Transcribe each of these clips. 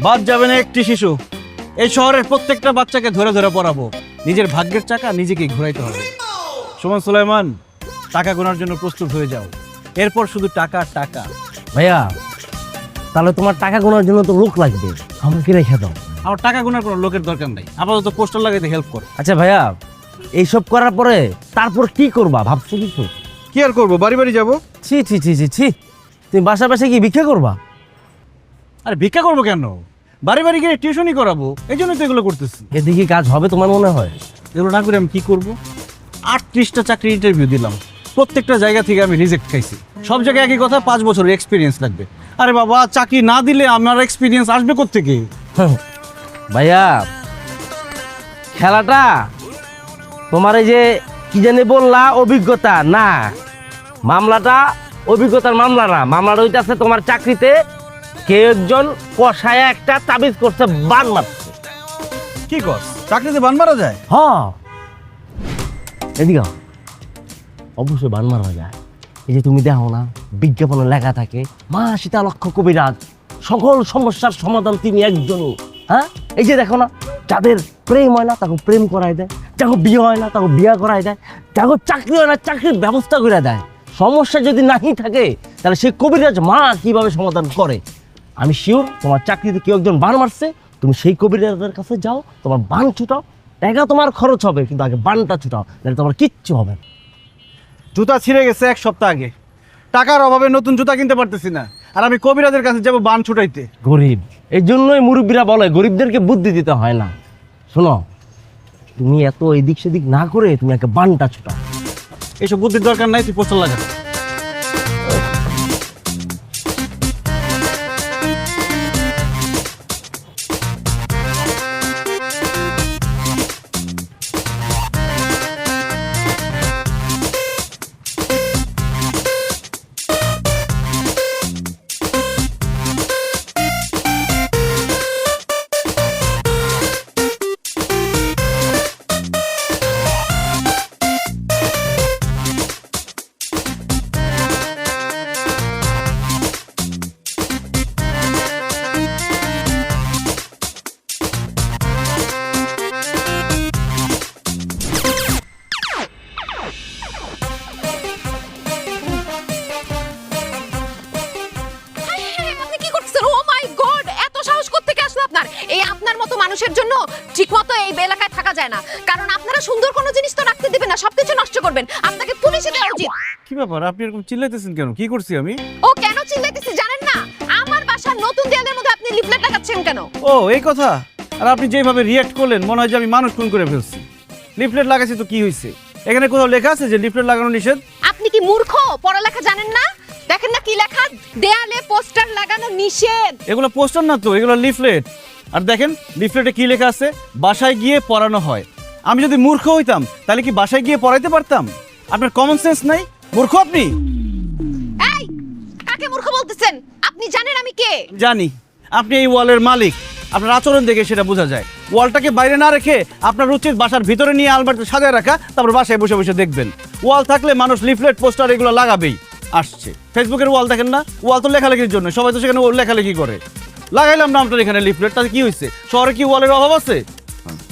বাদ যাবে না একটি শিশু। এই শহরের প্রত্যেকটা বাচ্চাকে ধরে ধরে পড়াবো। নিজের ভাগ্যের চাকা নিজেকেই ঘোরাইতে হবে। সুমন সুলাইমান, টাকা গোনার জন্য প্রস্তুত হয়ে যাও। এরপর শুধু টাকা আর টাকা। ভাইয়া তাহলে তোমার টাকা গোনার জন্য তো লোক লাগবে, আমাকে রেখে দাও। আমার টাকা গোনার কোনো লোকের দরকার নাই, আপাতত পোস্টার লাগাইতে হেল্প কর। আচ্ছা ভাইয়া, এইসব করার পরে তারপর কি করবা ভাবছো কিছু? কি আর করবো, বাড়ি বাড়ি যাবো। ছি ছি ছি ছি ছি, তুমি বাসা বাসায় কি ভিক্ষা করবা? আরে ভিক্ষা করবো কেন, বাড়ি বাড়ি গিয়ে টিউশনই করাবো, এই জন্যই তো এগুলো করতেছি। এদিকে কাজ হবে তোমার মনে হয়? এগুলো না করে আমি কি করবো? 38টা চাকরি ইন্টারভিউ দিলাম, প্রত্যেকটা জায়গা থেকে আমি রিজেক্ট খাইছি। সব জায়গায় একই কথা, 5 বছরের এক্সপিরিয়েন্স লাগবে। আরে বাবা, চাকরি না দিলে আমার এক্সপিরিয়েন্স আসবে কোত্থেকে? ভাইয়া খেলাটা তোমার এই যে কি জানি বললা অভিজ্ঞতা না, মামলাটা অভিজ্ঞতার মামলা না, মামলাটা হইতাছে তোমার চাকরিতে কেউ একজন কষায় একটা তাবিজ করছে, বান মারছে। কি কর, চাকরিতে বান মারা যায়? হ্যাঁ এদিকে আও। অবশ্যই বান মারা যায়। এই যে তুমি দেখো না বিজ্ঞাপনে লেখা থাকে মা সীতালক্ষ্য কবিরাজ, সকল সমস্যার সমাধান তিনি একজনই। হ্যাঁ এই যে দেখো না, যাদের প্রেম হয় না তাকে প্রেম করাই দেয়, যাকে বিয়ে হয় না তাকে বিয়ে করাই দেয়, যাকে চাকরি হয় না চাকরির ব্যবস্থা করে দেয়। সমস্যা যদি নাহি থাকে তাহলে সেই কবিরাজ মা কিভাবে সমাধান করে। আমি শিওর তোমার চাকরিতে কেউ একজন বান মারছে, তুমি সেই কবিরাজের কাছে যাও, তোমার বান ছুটাও, টাকা তোমার খরচ হবে কিন্তু আগে বানটা ছুটাও, নাহলে তোমার কিচ্ছু হবে না। জুতা ছিঁড়ে গেছে 1 সপ্তাহ আগে, টাকার অভাবে নতুন জুতা কিনতে পারতেছি না, আর আমি কবিরাজের কাছে যাবো বান ছুটাইতে? গরিব, এই জন্যই মুরব্বীরা বলে গরিবদেরকে বুদ্ধি দিতে হয় না। শোনো, তুমি এত এদিক সেদিক না করে তুমি একটা বানটা ছুটাও। এইসব বুদ্ধির দরকার নাই, তুই পোস্টার লাগা। আপনি কি করতেছেন? ও মাই গড, এত সাহস কোত্থেকে আসলো আপনার? এই আপনার মতো মানুষের জন্য ঠিকমতো এই এলাকায় থাকা যায় না, কারণ আপনারা সুন্দর কোনো জিনিস তো রাখতে দিবেন না, সবকিছু নষ্ট করবেন। আপনাকে পুলিশে দেওয়া উচিত। কি ব্যাপার, আপনি এরকম চিল্লাইতেছেন কেন? কি করছি আমি? ও কেন চিল্লাইতেছে জানেন না? আমার বাসার নতুন দেয়ালের মধ্যে আপনি লিফলেট লাগাচ্ছেন কেন? ও এই কথা। আর আপনি যেভাবে রিয়্যাক্ট করলেন মনে হয় যে আমি মানুষ খুন করে ফেলছি। লিফলেট লাগাইছি তো কি হয়েছে? এখানে কোথাও লেখা আছে যে লিফলেট লাগানো নিষেধ? আপনি কি মূর্খ, পড়ালেখা জানেন না? দেখেন না কি লেখা, দেয়ালে পোস্টার লাগানো নিষেধ। এগুলো পোস্টার না তো, এগুলো লিফলেট। আর দেখেন লিফলেটে কি লেখা আছে, বাসায় গিয়ে পড়ানো হয়। আমি যদি মূর্খ হইতাম তাহলে কি বাসায় গিয়ে পড়াইতে পারতাম? আপনার কমন সেন্স নাই? মূর্খ আপনি। এই কাকে মূর্খ বলতেছেন? আপনি জানেন আমি কে? জানি আপনি এই ওয়ালের মালিক, আপনার আচরণ দেখে সেটা বোঝা যায়। ওয়ালটাকে বাইরে না রেখে আপনার উচিত বাসার ভিতরে নিয়ে আলমারিতে সাজায় রাখা, তারপর বাসায় বসে বসে দেখবেন। ওয়াল থাকলে মানুষ লিফলেট পোস্টার এগুলো লাগাবেই। আসছে ফেসবুকের ওয়াল দেখেন না, ওয়াল তো লেখালেখির জন্য, সবাই তো সেখানে লেখালেখি করে। লাগাইলাম না আপনার এখানে লিফলেট, তাতে কি হয়েছে? শহরে কি ওয়ালের অভাব আছে?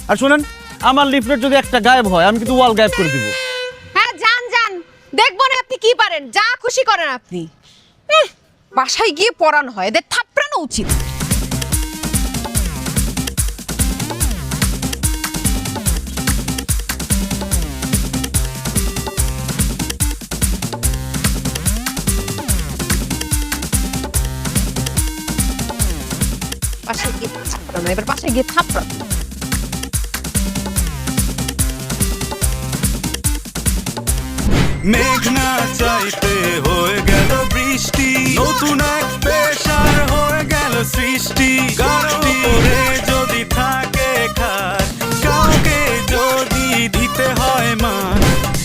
আর শুনেন, আমার লিফলেট যদি একটা গায়েব হয় আমি কিন্তু ওয়াল গায়েব করে দিব। হ্যাঁ যান যান, দেখবো না আপনি কি পারেন, যা খুশি করেন আপনি। বাসায় গিয়ে পড়ানো হয়, এদের থাপড়ানো উচিত। বাসায় গিয়ে থাপড়ানো, এবার বাসায় গিয়ে থাপড়ানো। মেঘনা চাইতে হয়ে গেল বৃষ্টি, নতুন এক পেশার হয়ে গেল সৃষ্টি। গাড়ি যদি থাকে খাট, কাউকে যদি দিতে হয় মান,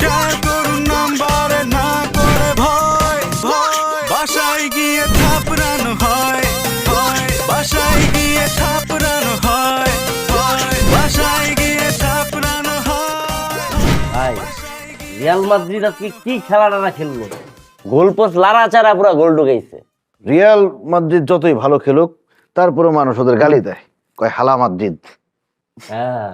যার করুন নাম্বার না করে ভয় ভয়, বাসায় গিয়ে থাপড়ানো হয় হয়, বাসায় গিয়ে থাপড়ানো হয় হয়, বাসায় গিয়ে থাপড়ানো হয়। রিয়াল মাদ্রিদ আজকে কি খেলাটা না খেললো, গোল পোস্ট লাড়াচাড়া পুরো গোল ঢুকাইছে। রিয়াল মাদ্রিদ যতই ভালো খেলুক, তারপরে মানুষ ওদের গালি দেয়, কয় হালা মসজিদ। হ্যাঁ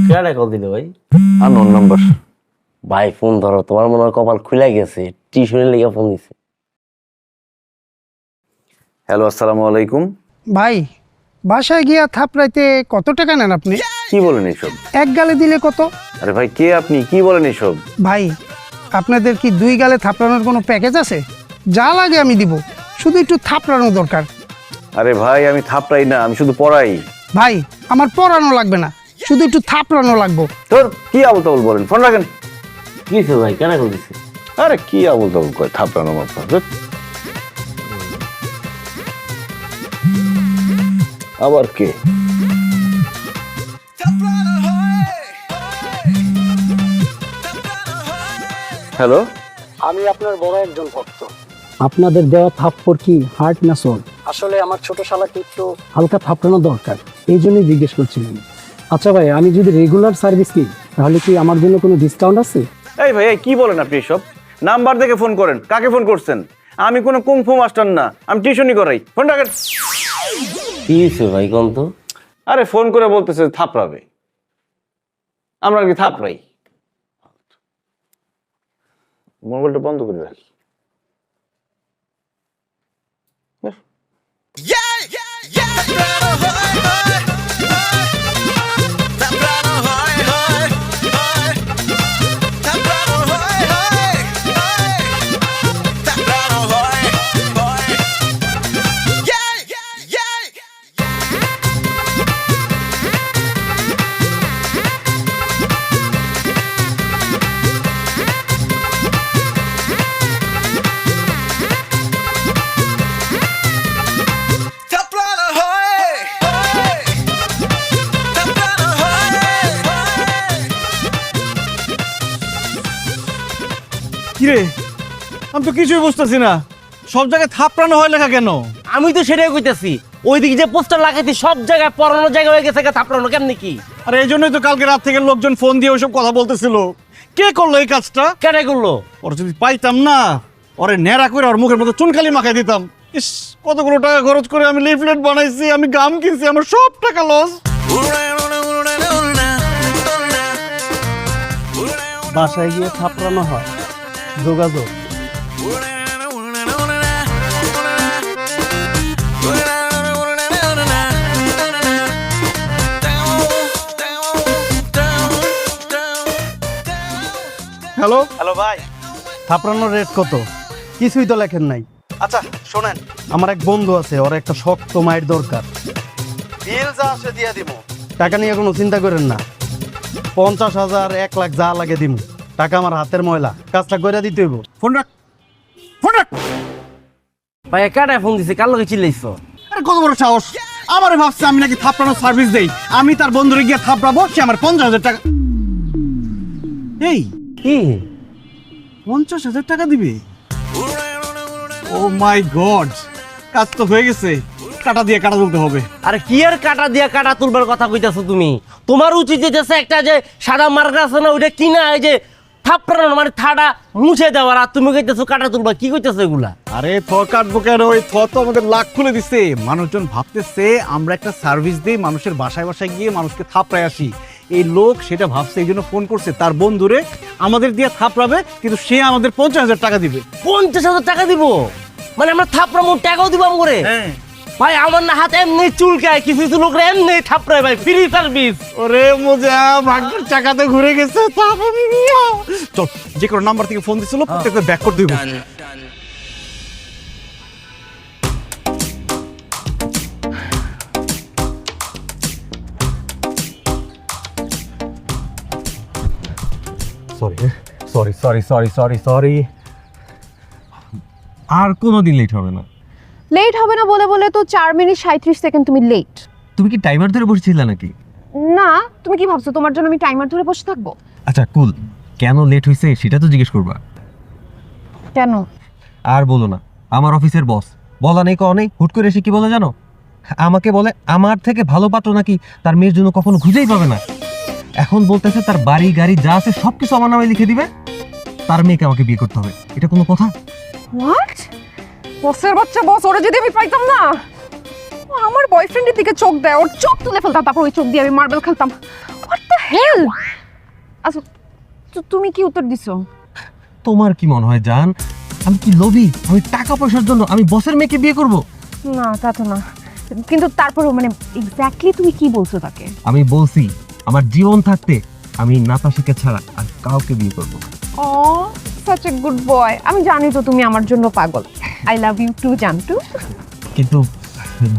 কেডা কল দিল ভাই? Unknown number. ভাই ফোন ধরো, তোমার মনে হয় কপাল খুলে গেছে, টিউশনের লেগে ফোন দিছে। হ্যালো, আসসালামু আলাইকুম। ভাই বাসায় গিয়া থাপড়াইতে কত টাকা নেন আপনি? কি বলেন এইসব? এক গালে দিলে কত? আরে ভাই, কে আপনি? কি বলেন এইসব? ভাই আপনাদের কি 2 গালে থাপড়ানোর কোনো প্যাকেজ আছে? যা লাগে আমি দিব, শুধু একটু থাপড়ানো দরকার। আরে ভাই, আমি থাপড়াই না, আমি শুধু পড়াই। ভাই আমার পড়ানো লাগবে না, শুধু একটু থাপড়ানো লাগবে। তোর কি আবল তাবল বলেন, ফোন রাখেন। কি হয়েছে ভাই, কেন কল দিছে? আরে কি আবল তাবল কয়, থাপড়ানো মাত্র। আবার কে? হ্যালো, আমি আপনার বড় একজন ভক্ত। আপনাদের দেওয়া থাপ্পড় কি হার্ট না সোল? আসলে আমার ছোট শালাকে একটু হালকা থাপড়ানো দরকার, এই জন্যই জিজ্ঞেস করছিলাম। আচ্ছা ভাই, আমি যদি রেগুলার সার্ভিস নিই তাহলে কি আমার জন্য কোনো ডিসকাউন্ট আছে? এই ভাই, এই কি বলেন আপনি এসব? নাম্বার দেখে ফোন করেন, কাকে ফোন করছেন? আমি কোনো কুংফু মাস্টার না, আমি টিউশনই করাই। ফোন রাখেন। কি হয়েছে ভাই কোন তো? আরে ফোন করে বলতেছে থাপড়াবে, আমরা কি থাপড়াই? মোবাইলটা বন্ধ করে রাখি। কিরে, আমি তো কিছুই বুঝতেছি না, সব জায়গায় থাপড়ানো হয় লেখা কেন? আমি তো সেটাই কইতাছি, ওইদিকে যে পোস্টার লাগাইছি সব জায়গায় পড়ানোর জায়গা হয়ে গেছে, থাপড়ানো কেমনি কি? আর এই জন্যই তো কালকে রাত থেকে লোকজন ফোন দিয়ে ওইসব কথা বলতেছিল। কে করলো এই কাজটা? কেন করলো? ওর যদি পাইতাম না, ওরে ন্যাড়া করে ওর মুখের মতো চুনখালি মাখাই দিতাম। ইস, কতগুলো টাকা খরচ করে আমি লিফলেট বানাইছি, আমি গাম কিনছি, আমার সব টাকা লস। বাসায় গিয়ে থাপড়ানো হয়, যোগাযোগ। হ্যালো হ্যালো ভাই, থাপড়ানোর রেট কত? কিছুই তো লেখেন নাই। আচ্ছা শোনেন, আমার এক বন্ধু আছে, ওর একটা শক্ত মায়ের দরকার। বিল যা আসে দিয়ে দিব। টাকা নিয়ে কোনো চিন্তা করেন না, 50,000 1 লাখ যা লাগে দিমু। টাকা আমার হাতের ময়লা, কাজটা করে দিতে হইব। ফোন রাখ, ফোন রাখ। ভাই কেডা ফোন দিছে, কার লগে চিল্লাইছো? আরে কত বড় সাহস! আমারে ভাবছে আমি নাকি থাপড়ানোর সার্ভিস দেই, আমি তার বন্ধুরে গিয়ে থাপড়াবো, সে আমার 50,000 টাকা। এই কি 50,000 টাকা দিবে? ও মাই গড, কাজ তো হয়ে গেছে, কাটা দিয়ে কাটা তুলতে হবে। আরে কি আর কাটা দিয়া কাটা তুলবার কথা কইতাছো তুমি? তোমার উচিত যেতেছে একটা যে সাদা মার্কা আছে না, ওইটা কিনা এই যে থাপড়ানো মানে থাড়া মুছে দেওয়ার, আর তুমি কইতেছো কাটা তুলবা। কি কইতেছো এগুলা? আরে থ কাটবো কেন? ওই থ তো আমাদের লাখ খুলে দিছে। মানুষজন ভাবতেছে আমরা একটা সার্ভিস দিই, মানুষের বাসায় বাসায় গিয়ে মানুষকে থাপড়ায় আসি। এই লোক সেটা ভাবছে, এই জন্য ফোন করছে তার বন্ধুরে আমাদের দিয়ে থাপড়াবে, কিন্তু সে আমাদের 50,000 টাকা দিবে। 50,000 টাকা দিব? মানে আমরা থাপড়ামো, টাকাও দিব আমরে? হ্যাঁ ভাই আমার না হাতে এমনি চুলকায়, কিছু কিছু লোক এমনি থাপড়ায় ভাই, ফ্রি সার্ভিস। ওরে মজা, ভাগ্যের চাকাতে ঘুরে গেছে। চল, যে কোনো নাম্বার থেকে ফোন দিছিল প্রত্যেকটা ব্যাক করে দিব। Sorry sorry sorry sorry sorry. আর কোনোদিন লেট হবে না। লেট হবে না বলে বলে তো 4 মিনিট 37 সেকেন্ড তুমি লেট। তুমি কি টাইমার ধরে বসেছিলে নাকি? না, তুমি কি ভাবছো তোমার জন্য আমি টাইমার ধরে বসে থাকবো? আচ্ছা কুল, কেন লেট হয়েছে সেটা তো জিজ্ঞেস করবা। কেন? আর বলো না, আমার অফিসের বস বলা নেই কও নেই, হুট করে এসে কি বলে জানো? আমাকে বলে আমার থেকে ভালো পাত্র নাকি তার মেয়ের জন্য কখনো খুঁজেই পাবে না। এখন বলতেছে তার বাড়ি গাড়ি যা আছে সবকিছু আমার নামে লিখে দিবে, তার মেয়েকে আমাকে বিয়ে করতে হবে, এটা কোনো কথা? হোয়াট? বসের বাচ্চা বস, ওরা যদি আমি পাইতাম না, ও আমার বয়ফ্রেন্ডের দিকে চোখ দেয়, ওর চোখ তুলে ফেলতাম, তারপর ওই চোখ দিয়ে আমি মার্বেল খেলতাম। What the hell? আচ্ছা তুমি কি উত্তর দিছো? তোমার কি মনে হয় জান আমি কি লোভী? আমি টাকা পয়সার জন্য আমি বসের মেয়েকে বিয়ে করব? না তা তো না, কিন্তু তারপরেও মানে এক্স্যাক্টলি তুমি কি বলছো তাকে? আমি বলছি আমার জীবন থাকতে আমি নাতাশাকে ছাড়া আর কাউকে বিয়ে করব। Oh such a good boy. আমি জানি তো তুমি আমার জন্য পাগল। আই লাভ ইউ টু জানটু। কিন্তু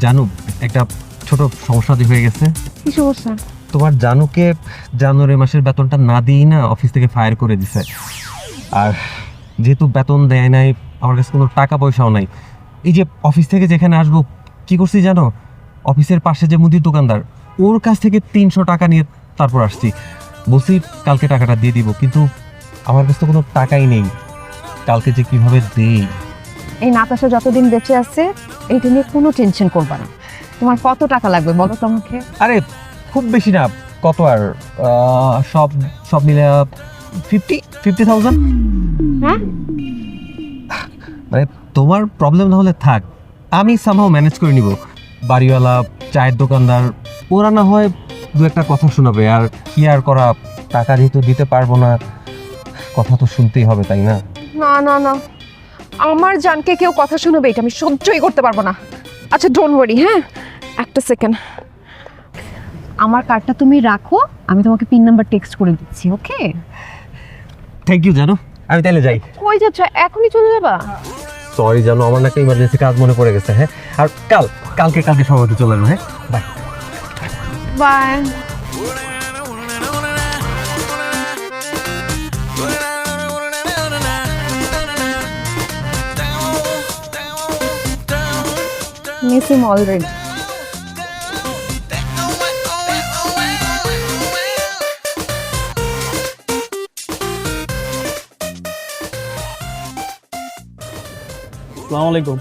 জানু একটা ছোট সমস্যা হয়ে গেছে। কি সমস্যা? তোমার জানুকে জানুয়ারি মাসের বেতনটা না দিই না অফিস থেকে ফায়ার করে দিছে। আর যেহেতু বেতন দেয় নাই, আমার কাছে কোনো টাকা পয়সাও নাই। এই যে অফিস থেকে যেখানে আসবো কি করছি জানো, অফিসের পাশে যে মুদির দোকানদার ওর কাছ থেকে 300 টাকা নিয়ে তারপর আসছি। বলছি কালকে টাকাটা দিয়ে দিব, কিন্তু আমার কাছে তো কোনো টাকাই নেই। কালকে যে কিভাবে দেই। এই নাতাশা যতদিন বেঁচে আছে এইটা নিয়ে কোনো টেনশন করবে না। তোমার কত টাকা লাগবে বলো তো আমাকে? আরে খুব বেশি না, কত আর সব সব মিলে 50,000। হ্যাঁ মানে তোমার প্রবলেম না হলে থাক, আমি সামহাও ম্যানেজ করে নিব। বাড়িওয়ালা, চায়ের দোকানদার ওরা না হয় দু একটা কথা শোনাবে, আর কি আর করা, টাকা যেহেতু দিতে পারবো না, কথা তো শুনতেই হবে, তাই না? না না না, আমার জানকে কেউ কথা শোনাবে এটা আমি সহ্যই করতে পারবো না। আচ্ছা ডোন্ট ওয়ারি, হ্যাঁ একটা সেকেন্ড, আমার কার্ডটা তুমি রাখো, আমি তোমাকে পিন নাম্বার টেক্সট করে দিচ্ছি। ওকে? থ্যাংক ইউ জানো, আমি তাহলে যাই। কই যাচ্ছ? এখনই চলে যাবা? সরি জানো, আমার না একটা ইমার্জেন্সি কাজ মনে পড়ে গেছে। হ্যাঁ, আর কালকে সময় মতো চলে যাবো। হ্যাঁ, bye bye. Miss him already. আসসালামু আলাইকুম।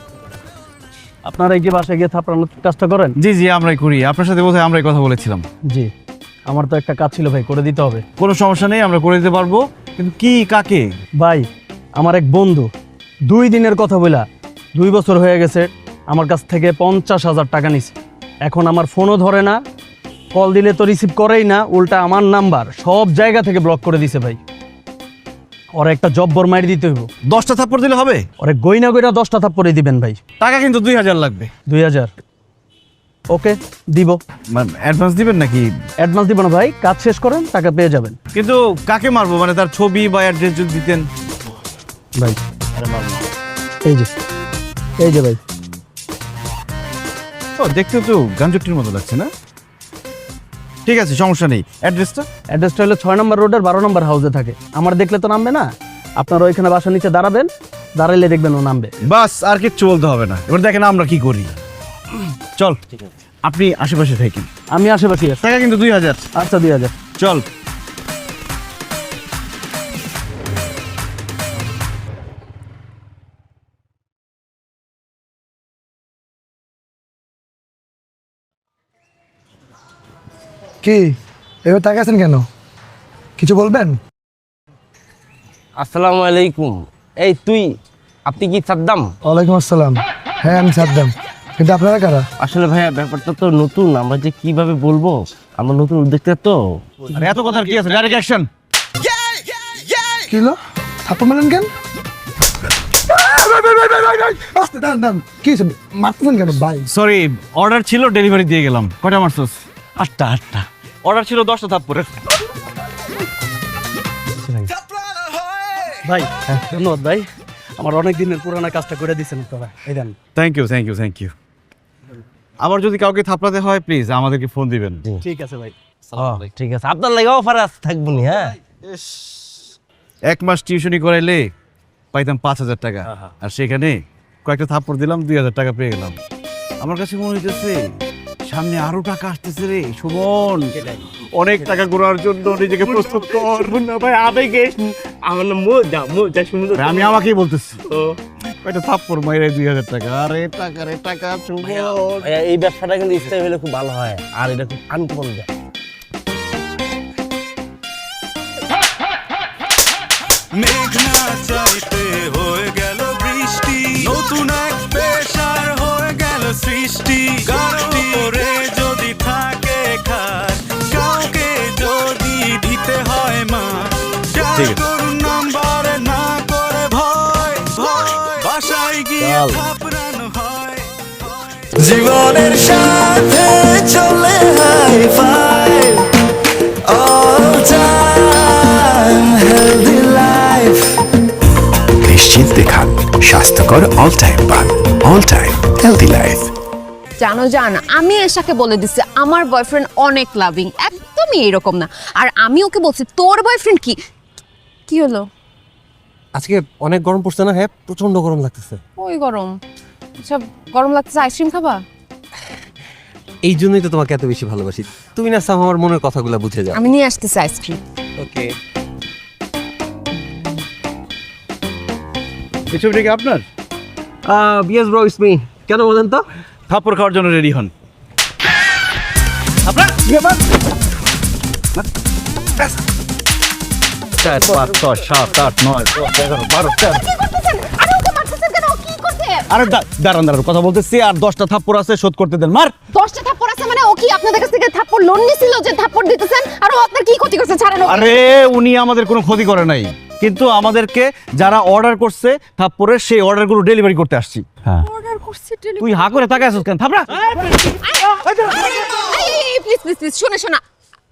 আপনারা এই যে বাসায় গিয়ে থাপড়ানোর কাজটা করেন? জি জি আমরাই করি, আপনার সাথে বোধহয় আমরাই কথা বলেছিলাম। জি, আমার তো একটা কাজ ছিল ভাই, করে দিতে হবে। কোনো সমস্যা নেই, আমরা করে দিতে পারবো, কিন্তু কি কাকে? ভাই আমার এক বন্ধু 2 দিনের কথা বলা 2 বছর হয়ে গেছে আমার কাছ থেকে 50,000 টাকা নিছে। এখন আমার ফোনও ধরে না, কল দিলে তো রিসিভ করেই না, উল্টা আমার নাম্বার সব জায়গা থেকে ব্লক করে দিছে ভাই। ওর একটা জব্বর মারি দিতে হইব। 10টা থাপ্পড় দিলে হবে? ওরে গইনা গইনা 10টা থাপ্পড়ে দিবেন ভাই। টাকা কিন্তু 2000 লাগবে। 2000? ওকে দিব। অ্যাডভান্স দিবেন নাকি? অ্যাডভান্স দিব না ভাই, কাজ শেষ করেন টাকা পেয়ে যাবেন। কিন্তু কাকে মারবো, মানে তার ছবি বা অ্যাড্রেস যদি দিতেন। ভাই এই যে ভাই। ও দেখতে তো গাঞ্জটির মতো লাগছে না? ঠিক আছে, সমস্যা নেই। অ্যাড্রেসটা হলো 6 নম্বর রোডের 12 নম্বর হাউসে থাকে। আমার দেখলে তো নামবে না, আপনারা ওইখানে বাসার নিচে দাঁড়াবেন, দাঁড়াইলে দেখবেন ও নামবে। বাস, আর কিচ্ছু বলতে হবে না। এবার দেখেন আমরা কি করি। চল, আপনি আশেপাশে থাকেন, আমি আশেপাশে আছি। টাকা কিন্তু 2000। আচ্ছা 2000। চল। কি এবার তাকাছেন কেন? কিছু বলবেন? আসসালামু আলাইকুম। এই আপনি কি সাদ্দাম? ওয়ালাইকুম আসসালাম। হ্যাঁ আমি সাদ্দাম, কিন্তু আপনারা কারা? আসলে ভাইয়া ব্যাপারটা তো নতুন, আমরা যে কিভাবে বলবো, আমরা নতুন উদ্যোক্তা তো। আর এত কথার কি আছে? Direct action. কি হলো? থাপ্পড় মারেন কেন? আস্তে দাঁড়ান দাঁড়ান, কি হয়েছে? মারতেছেন কেন ভাই? সরি, অর্ডার ছিল, ডেলিভারি দিয়ে গেলাম। কয়টা মারছস? 8টা। অর্ডার ছিল 10টা থাপ্পড়ের। ভাই ধন্যবাদ ভাই, আমার অনেক দিনের পুরানো কাজটা করে দিয়েছেন আপনারা। এই দেন। Thank you. আবার যদি কাউকে থাপড়াতে হয় প্লিজ আমাদেরকে ফোন দিবেন। ঠিক আছে ভাই। ঠিক আছে, আপনার লাগে অফার আছে, থাকবো নি। হ্যাঁ, 1 মাস টিউশনি করাইলে পাইতাম 5000 টাকা, আর সেখানে কয়েকটা থাপ্পড় দিলাম, 2000 টাকা পেয়ে গেলাম। আমার কাছে মনে হইতেছে সামনে আরো টাকা আসতেছে রে সুমন। অনেক টাকা ঘোরার জন্য নিজেকে প্রস্তুত কর না ভাই। আবেগে আমার মজা সুন্দর, আমি আমাকেই বলতেছি। কয়টা থাপ্পড় মাইরে 2000 টাকা। আরে টাকা সুমন। ভাইয়া এই ব্যবসাটা কিন্তু স্থায়ী হলে খুব ভালো হয়, আর এটা খুব আনকমন যায়। মেঘ না চাইতে হয়ে গেল বৃষ্টি, নতুন এক পেশার হয়ে গেল সৃষ্টি। গাড়ি যদি থাকে খাট, কাউকে যদি দিতে হয় মা, করুন নাম্বারে না করে ভয় ভয়, বাসায় গিয়ে থাপড়ানো হয়। জীবনের সাথে চলে hi fi, all time healthy life. নিশ্চিন্তে খান স্বাস্থ্যকর অল টাইম পান, অল টাইম হেলদি লাইফ। জান আমি এশাকে বলে দিচ্ছি আমার বয়ফ্রেন্ড অনেক লাভিং, একদমই এরকম না। আর আমি ওকে বলছি তোর বয়ফ্রেন্ড কি হলো? আজকে অনেক গরম পড়ছে না? হ্যাঁ, প্রচন্ড গরম লাগতেছে। ওই গরম, সব গরম লাগতেছে, আইসক্রিম খাবা? এই জন্যই তো তোমাকে এত বেশি ভালোবাসি। তুমি না সাম আমার মনের কথাগুলো বুঝে যাও। আমি নিয়ে আসতেছি আইসক্রিম। ওকে। এই ছবিটা কি আপনার? Yes bro, it's me. কেন বলেন তো? থাপ্পড় খাওয়ার জন্য রেডি হন। আপনার 4 5 6 7 8 9 10 11 12 13। আরে দাঁড়ান কথা বলতেছি, আর 10টা থাপ্পড় আছে, শোধ করতে দেন। মার। 10টা থাপ্পড় আছে মানে ও কি আপনাদের কাছ থেকে থাপ্পড় লোন নিছিল যে থাপ্পড় দিতেছেন? আর ও আপনার কি ক্ষতি করছে? ছাড়েন ওকে। আরে উনি আমাদের কোনো ক্ষতি করে নাই, কিন্তু আমাদেরকে যারা অর্ডার করছে থাপ্পড়ের, সেই অর্ডারগুলো ডেলিভারি করতে আসছি। হ্যাঁ, অর্ডার করছে তুই হা করে তাকায় আছিস কেন? থাপড়া। প্লিজ প্লিজ প্লিজ শোনা,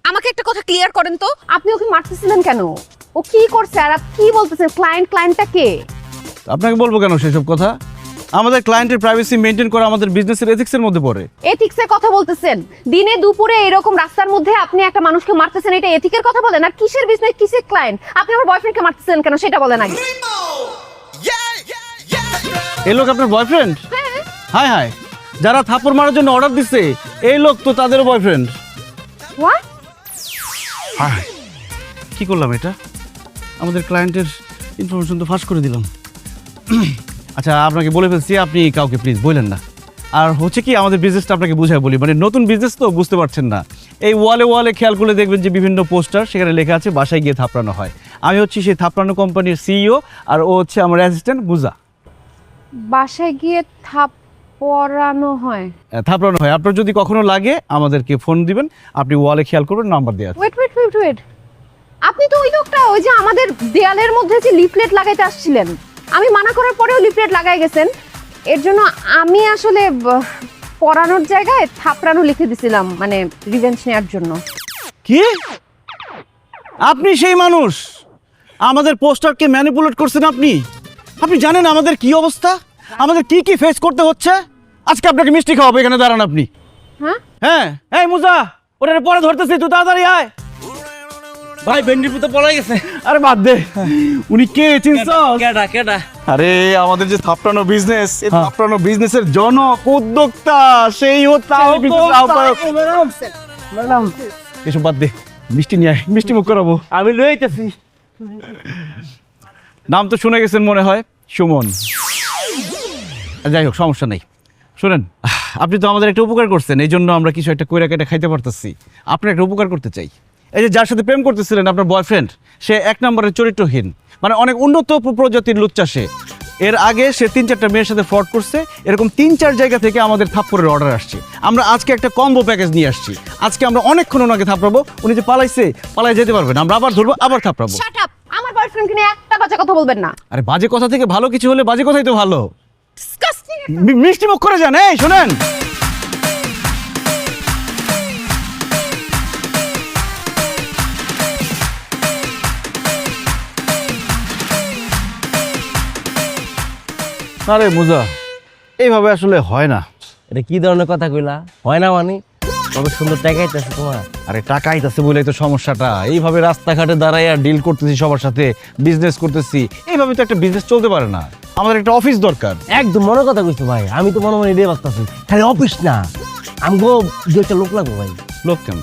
আমাকে একটা কথা ক্লিয়ার করেন তো, আপনি ওকে মারতেছিলেন কেন? ও কি করছে আর আপনি কি বলতেছেন? ক্লায়েন্টটা কে? আপনাকে বলবো কেন সেসব কথা? আমাদের ক্লায়েন্টের প্রাইভেসি মেইনটেইন করা আমাদের বিজনেসের এথিক্সের মধ্যে পড়ে। এথিক্সের কথা বলতেছেন? দিনে দুপুরে এরকম রাস্তার মধ্যে আপনি একটা মানুষকে মারতেছেন, এটা এথিকের কথা বলেন? আর কিসের বিজনেস, কিসের ক্লায়েন্ট? আপনি আমার বয়ফ্রেন্ডকে মারতেছেন কেন সেটা বলেন আগে। এই লোক আপনার বয়ফ্রেন্ড? হাই হাই, যারা থাপ্পড় মারার জন্য অর্ডার দিচ্ছে এই লোক তো তাদেরও বয়ফ্রেন্ড। হোয়াট? হাই, কি করলাম এটা? আমাদের ক্লায়েন্টের ইনফরমেশন তো ফাঁস করে দিলাম। আচ্ছা, আপনাকে বলে ফেলছি, আপনি কাউকে প্লিজ বললেন না। আর হচ্ছে কি, আমাদের বিজনেসটা আপনাকে বুঝাই বলি, মানে নতুন বিজনেস তো বুঝতে পারছেন না। এই ওয়ালে খেয়াল করলে দেখবেন যে বিভিন্ন পোস্টার, সেখানে লেখা আছে বাসায় গিয়ে থাপড়ানো হয়। আমি হচ্ছি সেই থাপড়ানো কোম্পানির সিইও, আর ও হচ্ছে আমার অ্যাসিস্ট্যান্ট বুজা। বাসায় গিয়ে থাপড়ানো হয়? থাপড়ানো হয়। আপনার যদি কখনো লাগে আমাদেরকে ফোন দিবেন, আপনি ওয়ালে খেয়াল করবেন, নাম্বার দেওয়া আছে। ওয়েট, আপনি তো ওই লোকটা, ওই যে আমাদের দেয়ালের মধ্যে যে লিফলেট লাগাইতে আসছিলেন, আমি মানা করার পরেও লিফলেট লাগাই গেছেন। এর জন্য আমি আসলে পড়ানোর জায়গায় থাপড়ানো লিখে দিছিলাম, মানে রিভেঞ্জ নেওয়ার জন্য। কি? আপনি সেই মানুষ? আমাদের পোস্টারকে ম্যানিপুলেট করছেন আপনি? আপনি জানেন আমাদের কি অবস্থা, আমাদের কি কি ফেস করতে হচ্ছে? আজকে আপনাকে মিষ্টি খাওয়াবো, এখানে দাঁড়ান আপনি। হ্যাঁ হ্যাঁ, এই মুজা, ওটা পরে ধরতেছি, তুই তাড়াতাড়ি আয়। ভাই ভেন্ডির পুতো পলাই গেছে। আরে বাদ দে, উনি কে চিনছস? কেডা? আরে আমাদের যে থাপড়ানো বিজনেস, এই থাপড়ানো বিজনেসের জনক উদ্যোক্তা, সেই হচ্ছে ম্যাডাম এসব বাদ দে, মিষ্টি নিয়ে আয়, মিষ্টি মুখ করাবো। আমি লইতেছি। নাম তো শুনে গেছেন মনে হয়, সুমন। যাই হোক, সমস্যা নেই। শোনেন, আপনি তো আমাদের একটা উপকার করছেন, এই জন্য আমরা কিছু একটা কইরা কেটে খাইতে পারতেছি। আপনার একটা উপকার করতে চাই। এই যে যার সাথে প্রেম করতেছিলেন আপনার বয়ফ্রেন্ড, সে 1 নম্বরের চরিত্রহীন, মানে অনেক উন্নত প্রজাতির লুচ্চা সে। এর আগে সে 3-4টা মেয়ের সাথে ফ্রড করছে। এরকম 3-4 জায়গা থেকে আমাদের থাপ্পড়ের অর্ডার আসছে। আমরা আজকে একটা কম্বো প্যাকেজ নিয়ে আসছি। আজকে আমরা অনেকক্ষণ ওনাকে থাপড়াবো, উনি যে পালাই যেতে পারবেন, আমরা আবার ধরবো, আবার থাপড়াবো। Shut up! আমার বয়ফ্রেন্ডকে নিয়ে একটা বাজে কথা বলবেন না। আরে বাজে কথা থেকে ভালো কিছু হলে বাজে কথাই তো ভালো। ডিসকাস্টিং! মিষ্টি মুখ করে যান। এই শোনেন, আরে মুজা, এইভাবে আসলে হয় না। এটা কি ধরনের কথা কইলা? হয় না মানে? কত সুন্দর টাকা আইতাছে তোমার। আরে টাকা আইতাছে বলেই তো সমস্যাটা। এইভাবে রাস্তাঘাটে দাঁড়াইয়া ডিল করতেছি, সবার সাথে বিজনেস করতেছি, এইভাবে তো একটা বিজনেস চলতে পারে না। আমাদের একটা অফিস দরকার। একদম মনের কথা কইছো ভাই, আমি তো মনে এটাই ভাবতাছি। খালি অফিস না, আমগো 2টা লোক লাগবো ভাই। লোক কেন?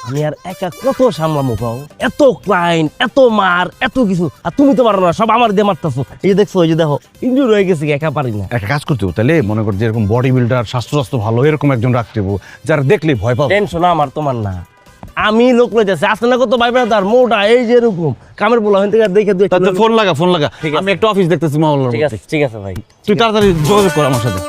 আমি আর একা কত সামলামো পাও? এত ক্লায়েন্ট, এত মার, এত কিছু, আর তুমি তো পারো না, সব আমার দিয়ে মারতেছো। এই যে দেখছো, ওই যে দেখো ইনজুর হয়ে গেছে, একা পারি না। একটা কাজ করতে হবে তাহলে, মনে কর যে এরকম বডি বিল্ডার, স্বাস্থ্য ভালো এরকম একজন রাখতে হবে, যারা দেখলে ভয় পাবে। টেনশন আমার, তোমার না। আমি লোক লই যাচ্ছে আসতে না কত ভাই ব্রাদার মোটা এই যে এরকম কামের বলা হইতে দেখে দুই তাতে ফোন লাগা ঠিক আছে। আমি একটা অফিস দেখতেছি মহল্লার ঠিক আছে মধ্যে। ঠিক আছে ভাই তুই তাড়াতাড়ি যোগাযোগ কর আমার সাথে।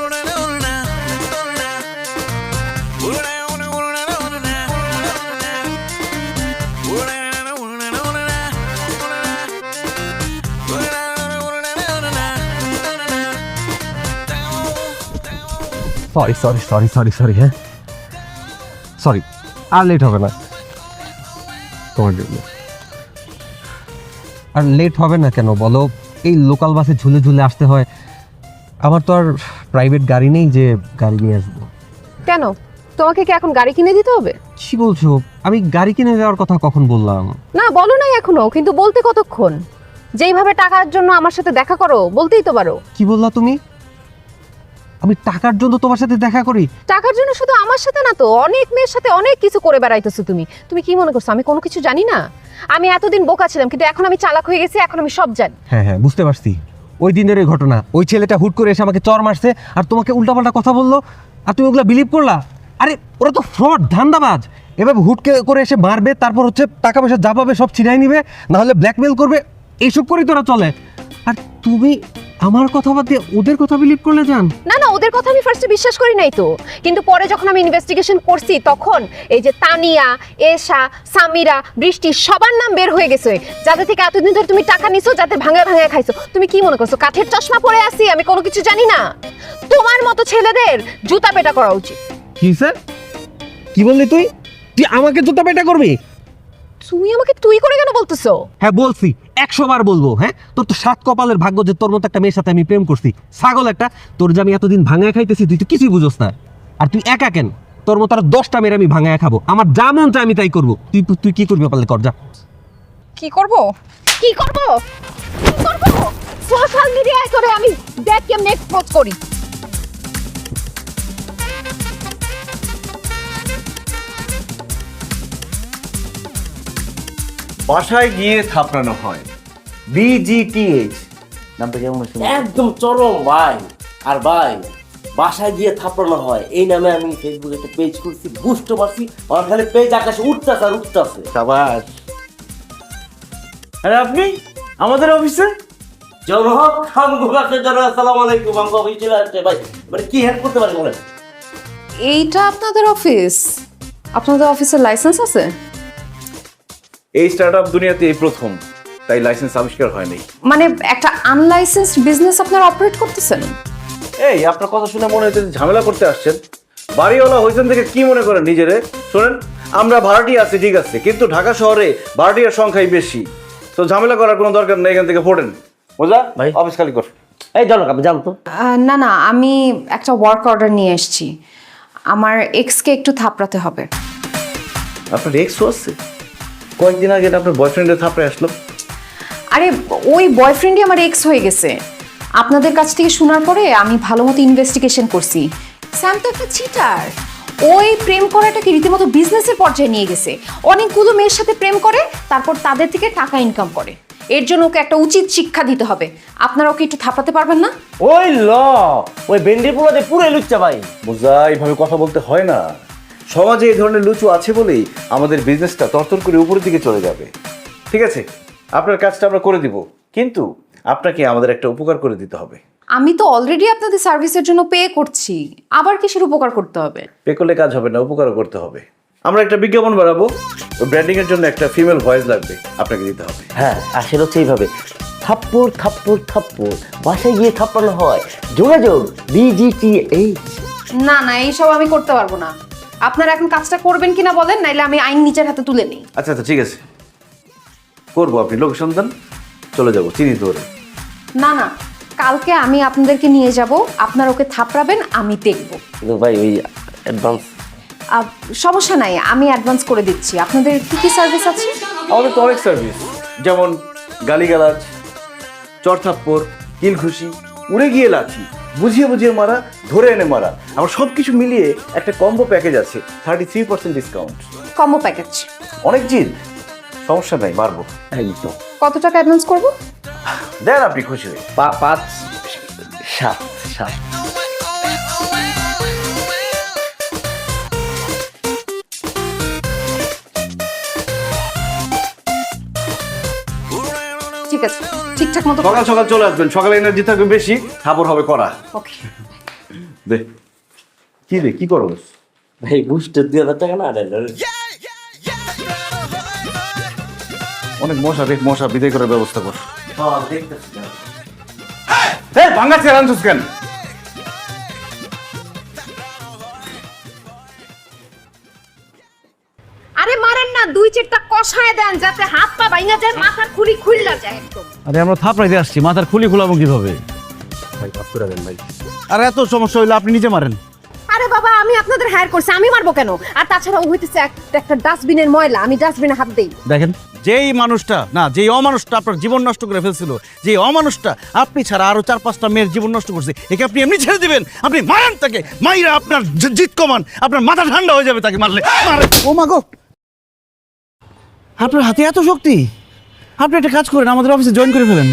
Sorry sorry sorry sorry sorry হ্যাঁ সরি আর লেট হবে না তোমার জন্য আর লেট হবে না কেন বলো এই লোকাল বাসে ঝুলে ঝুলে আসতে হয় আমার তো আর প্রাইভেট গাড়ি নেই যে গাড়ি নিয়ে আসবো কেন তোমাকে কি এখন গাড়ি কিনে দিতে হবে? কি বলছো আমি গাড়ি কিনে দেওয়ার কথা কখন বললাম না বলো নাই এখনো, কিন্তু বলতে কতক্ষণ? যেইভাবে টাকার জন্য আমার সাথে দেখা করো বলতেই তো পারো। কি বললা তুমি আমি টাকার জন্য তোমার সাথে দেখা করি টাকার জন্য শুধু আমার সাথে না তো, অনেক মেয়ের সাথে অনেক কিছু করে বেড়াইতেছো তুমি। তুমি কি মনে করছো আমি কোনো কিছু জানি না? আমি এতদিন বোকা ছিলাম, কিন্তু এখন আমি চালাক হয়ে গেছি, এখন আমি সব জানি। হ্যাঁ হ্যাঁ বুঝতে পারছি ওই দিনের এই ঘটনা ওই ছেলেটা হুট করে এসে আমাকে চর মারছে আর তোমাকে উল্টাপাল্টা কথা বললো আর তুমি ওগুলা বিলিভ করলা আরে ওরা তো ফ্রড ধান্দাবাজ এভাবে হুট করে এসে মারবে তারপর হচ্ছে টাকা পয়সা যা পাবে সব ছিনাই নিবে না হলে ব্ল্যাকমেল করবে এইসব করেই তোরা চলে আর তুমি আমার কথা বাদ দিয়ে ওদের কথা বিলিভ করলে জান না না, ওদের কথা আমি ফার্স্টে বিশ্বাস করি নাই তো, কিন্তু পরে যখন আমি ইনভেস্টিগেশন করছি তখন এই যে তানিয়া, এশা, সামিরা, বৃষ্টি সবার নাম বের হয়ে গেছে, যাদের থেকে এতদিন ধরে তুমি টাকা নিছো, যাদের ভাঙায় ভাঙায় খাইছো। তুমি কি মনে করছো কাঠের চশমা পরে আছি আমি কোনো কিছু জানি না? তোমার মতো ছেলেদের জুতা পেটা করা উচিত। কি স্যার কি বললি তুই তুই আমাকে জুতা পেটা করবি তুমি আমাকে তুই করে কেন বলতেছো? হ্যাঁ বলছি 100 বার বলবো হ্যাঁ তোর তো 7 কপালের ভাগ্য যে তোর মতো একটা মেয়ের সাথে আমি প্রেম করছি ছাগল একটা তোর যে আমি এতদিন ভাঙায় খাইতেছি তুই তো কিছুই বুঝোস না আর তুই একা কেন তোর মতো আর 10টা মেয়ের আমি ভাঙায় খাবো আমার যা মন চায় আমি তাই করবো তুই কি করবি পারলে কর যা কি করব কি করব কি করব? সোশ্যাল মিডিয়ায় করে আমি দেখ কেমনে এক্সপোজ করি। বাসায় গিয়ে থাপড়ানো হয়, BGTH নামটা কেমন শুনে? একদম চরম ভাই। আর ভাই বাসায় গিয়ে থাপড়ানো হয় এই নামে আমি ফেসবুকে একটা পেজ খুলছি, বুস্ট মারছি, আমার খালি পেজ আকাশে উঠতেছে আর উঠতেছে। সাবাস। আরে আপনি আমাদের অফিসে? জনহক খানগুলাকে জানা আসসালামু আলাইকুম আমগো অফিস চলে আসছে ভাই, মানে কি হেল্প করতে পারি বলেন? এইটা আপনাদের অফিস? আপনাদের অফিসের লাইসেন্স আছে? এই স্টার্টআপ দুনিয়াতে এই প্রথম, তাই লাইসেন্স আবিষ্কার হয়নি। মানে একটা আনলাইসেন্সড বিজনেস আপনারা অপারেট করতেছেন? এই আপনার কথা শুনে মনে হচ্ছে ঝামেলা করতে আসছেন। বাড়িওয়ালা হয়েছেন থেকে কি মনে করেন নিজেরে? শোনেন, আমরা ভাড়াটিয়া আছি ঠিক আছে, কিন্তু ঢাকা শহরে ভাড়াটিয়ার সংখ্যাই বেশি, তো ঝামেলা করার কোনো দরকার নেই। এখান থেকে ফোটেন বোঝা ভাই। অফিস খালি কর। এই জনক আপনি জানতো না না, আমি একটা ওয়ার্ক অর্ডার নিয়ে এসেছি, আমার এক্সকে একটু থাপড়াতে হবে। আপনার এক্সও আছে? কয়েকদিন আগে এটা আপনার বয়ফ্রেন্ডের থাপড়ে আসলো। আরে ওই বয়ফ্রেন্ডই আমার এক্স হয়ে গেছে। আপনাদের কাছ থেকে শোনার পরে আমি ভালো মতো ইনভেস্টিগেশন করছি। স্যাম তো একটা চিটার। ওই প্রেম করাটাকে রীতিমতো বিজনেসের পর্যায়ে নিয়ে গেছে, অনেকগুলো মেয়ের সাথে প্রেম করে তারপর তাদের থেকে টাকা ইনকাম করে। এর জন্য ওকে একটা উচিত শিক্ষা দিতে হবে। আপনারা ওকে একটু থাপড়াতে পারবেন না? ওই ওই ভেন্ডির পোলাতে পুরো লুচ্চা ভাই। বোঝা এইভাবে কথা বলতে হয় না। সমাজে এই ধরনের লুচু আছে বলেই আমাদের বিজনেসটা তরতর করে উপরের দিকে চলে যাবে। ঠিক আছে, আপনার কাজটা আমরা করে দিব, কিন্তু আপনাকে আমাদের একটা উপকার করে দিতে হবে। আমি তো অলরেডি আপনাদের সার্ভিসের জন্য পে করছি, আবার কিসের উপকার করতে হবে? পে করলে কাজ হবে না, উপকারও করতে হবে। আমরা একটা বিজ্ঞাপন বানাবো, ব্র্যান্ডিং এর জন্য একটা ফিমেল ভয়েস লাগবে, আপনাকে দিতে হবে। হ্যাঁ আসলে হচ্ছে এইভাবে থাপ্পড় থাপ্পড় থাপ্পড় বাসায় গিয়ে থাপ্পানো হয়। যোগাযোগ BGTH। না না, এইসব আমি করতে পারবো না। আপনারা এখন কাজটা করবেন কিনা বলেন, নাইলে আমি আইন নিজের হাতে তুলে নিই। আচ্ছা আচ্ছা ঠিক আছে, করবো। আপনি লোকেশন দেন, চলে যাবো চিনি ধরে। না না, কালকে আমি আপনাদেরকে নিয়ে যাব, আপনারা ওকে থাপড়াবেন, আমি দেখব। কিন্তু ভাই ওই অ্যাডভান্স সমস্যা নাই, আমি অ্যাডভান্স করে দিচ্ছি। আপনাদের কি কি সার্ভিস আছে? আমাদের তো অনেক সার্ভিস, যেমন গালিগালাজ, চড়থাপ্পড়, কিলঘুষি, উড়ে গিয়ে লাথি, বুঝিয়ে বুঝিয়ে মারা, ধরে এনে মারা, আমার সব কিছু মিলিয়ে একটা কম্বো প্যাকেজ আছে, 33% ডিসকাউন্ট। Combo package. অনেক জিদ, সমস্যা নাই, মারবো একদম। কত টাকা অ্যাডভান্স করব? দেন আপনি খুশি হয়ে। 5 7 7। ঠিক আছে, ঠিকঠাক মতো সকাল সকাল চলে আসবেন, সকালে এনার্জি থাকবে বেশি, খাবার হবে করা। ওকে। দে কি রে, কি করো? ভাই বুস্টার 2000 টাকা না দেন। অনেক মশা, দেখ মশা বিদায় করার ব্যবস্থা কর। হ্যাঁ দেখতেছি। হ্যাঁ ভাঙ্গা চেয়ার আনছিস কেন? আরে মারেন না, 2-4টা কষায় দেন যাতে হাত পা ভাঙা যায়, মাথার খুলি খুললা যায় একদম। আরে আমরা থাপড়াইতে আসছি, মাথার খুলি খোলাবো কিভাবে? ভাই মাফ করে দেন ভাই। আর এত সমস্যা হইলে আপনি নিজে মারেন। আরে বাবা, আমি আপনাদের হায়ার করছি, আমি মারবো কেন? আর তাছাড়া ও হইতেছে একটা ডাস্টবিনের ময়লা, আমি ডাস্টবিনে হাত দেই। দেখেন, যেই মানুষটা না, যেই অমানুষটা আপনার জীবন নষ্ট করে ফেলছিল, যেই অমানুষটা আপনি ছাড়া আরো 4-5টা মেয়ের জীবন নষ্ট করছে, একে আপনি এমনি ছেড়ে দিবেন? আপনি মারেন তাকে, মাইরা আপনার জিত কমান, আপনার মাথা ঠান্ডা হয়ে যাবে তাকে মারলে। ও মা গো, আপনার হাতে এত শক্তি! আপনি একটা কাজ করেন, আমাদের অফিসে জয়েন করে ফেলেন।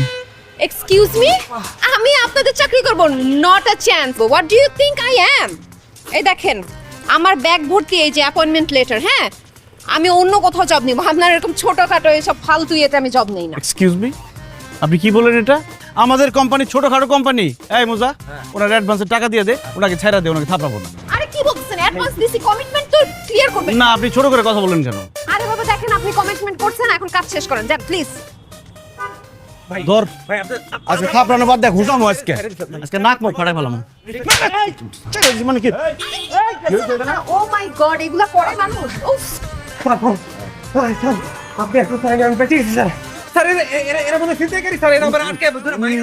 এক্সকিউজ মি, আমি আপনাদের চাকরি করব? Not a chance. What do you think I am? এই দেখেন, আমার ব্যাগ ভর্তি এই যে অ্যাপয়েন্টমেন্ট লেটার। হ্যাঁ, আমি অন্য কোথাও জব নিব, আপনার এরকম ছোটখাটো এসব ফালতু ইয়েতে আমি জব নেই না। এক্সকিউজ মি, আপনি কি বলেন এটা? আমাদের কোম্পানি ছোটখাটো কোম্পানি। এই মোজা, ওনার অ্যাডভান্সের টাকা দিয়ে দে, ওনাকে ছাইরা দে, ওনাকে থাপড়াবো না। আরে কি বলছেন? অ্যাডভান্স দিছি, কমিটমেন্ট তো ক্লিয়ার করবেন। না, আপনি ছোট করে কথা বলেন কেন? আরে বাবা দেখেন, আপনি কমিটমেন্ট করছেন, এখন কাজ শেষ করেন, যান প্লিজ। ধর, আজকে থাপড়ানো বাদ দেখ, হুসামো আজকে নাক মুখ ফাটাই ফেলাম। মানে কি? ও মাই গড, এগুলা করে মানুষ? উফ। আপনি একটু সাইড আমি পেছি স্যার। স্যার এরা মনে ফিলতে স্যার, এরা আবার আটকে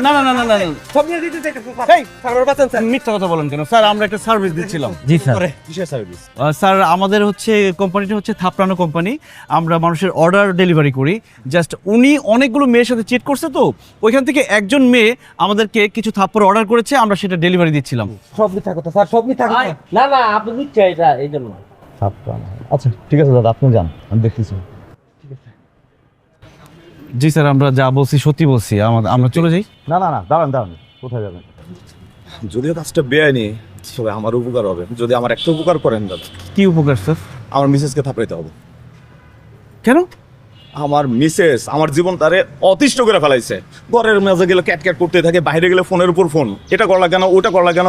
না না না না না, সব নিয়ে দিতে স্যার। এই স্যার ওর বাঁচান স্যার। মিথ্যা কথা বলেন কেন? স্যার আমরা একটা সার্ভিস দিচ্ছিলাম। জি স্যার। কিসের সার্ভিস? স্যার আমাদের হচ্ছে কোম্পানিটা হচ্ছে থাপড়ানো কোম্পানি। আমরা মানুষের অর্ডার ডেলিভারি করি। জাস্ট উনি অনেকগুলো মেয়ের সাথে চিট করছে, তো ওইখান থেকে একজন মেয়ে আমাদেরকে কিছু থাপ্পড় অর্ডার করেছে, আমরা সেটা ডেলিভারি দিচ্ছিলাম। সব মিথ্যা কথা স্যার, সব মিথ্যা কথা। না না, আপনি বুঝছেন এটা এই জন্য। আচ্ছা ঠিক আছে দাদা, আপনি যান, আমি দেখতেছি। জি স্যার, আমরা যা বলছি সত্যি বলছি, আমরা চলে যাই। না না না, দাঁড়ান দাঁড়ান, কোথায় যাবেন? যদিও কাজটা বেআইনি, তবে আমার উপকার হবে যদি আমার একটা উপকার করেন দাদা। কি উপকার স্যার? আমার মিসেসকে থাপড়াইতে হবে। কেন? আমার মিসেস আমার জীবন তারে অতিষ্ঠ করে ফেলাইছে। ঘরের মাঝে গেলে ক্যাট ক্যাট করতে থাকে, বাইরে গেলে ফোনের উপর ফোন, এটা করলা কেন, ওটা করলা কেন।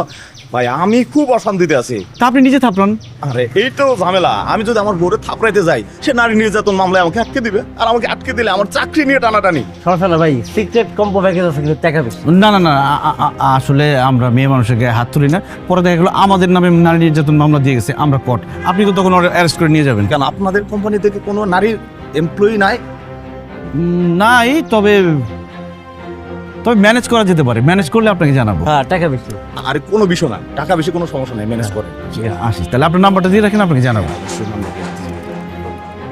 ভাই আমি খুব অশান্তিতে আছি। তা আপনি নিজে থাপড়ান। আরে এইটাও ঝামেলা, আমি যদি আমার বউরে থাপড়াইতে যাই, সে নারী নির্যাতন মামলায় আমাকে আটকে দিবে, আর আমাকে আটকে দিলে আমার চাকরি নিয়ে টানাটানি। সমস্যা না ভাই, সিক্রেট কম্পো প্যাকেজ আছে কিন্তু টাকা বেশি। না না না, আসলে আমরা মেয়ে মানুষের গায়ে হাত তুলি না। পরে দেখা গেলো আমাদের নামে নারী নির্যাতন মামলা দিয়ে গেছে, আমরা কট। আপনি তো তখন অ্যারেস্ট করে নিয়ে যাবেন। কেন আপনাদের কোম্পানি থেকে কোনো নারীর এমপ্লয়ি নাই? নাই, তবে ম্যানেজ করা যেতে পারে। ম্যানেজ করলে আপনাকে জানাবো। হ্যাঁ টাকা বেশি। আর কোনো বিষয় না, টাকা বেশি কোনো সমস্যা নাই, ম্যানেজ করে। আসিস, তাহলে আপনার নাম্বারটা দিয়ে রাখেন, আপনাকে জানাবো।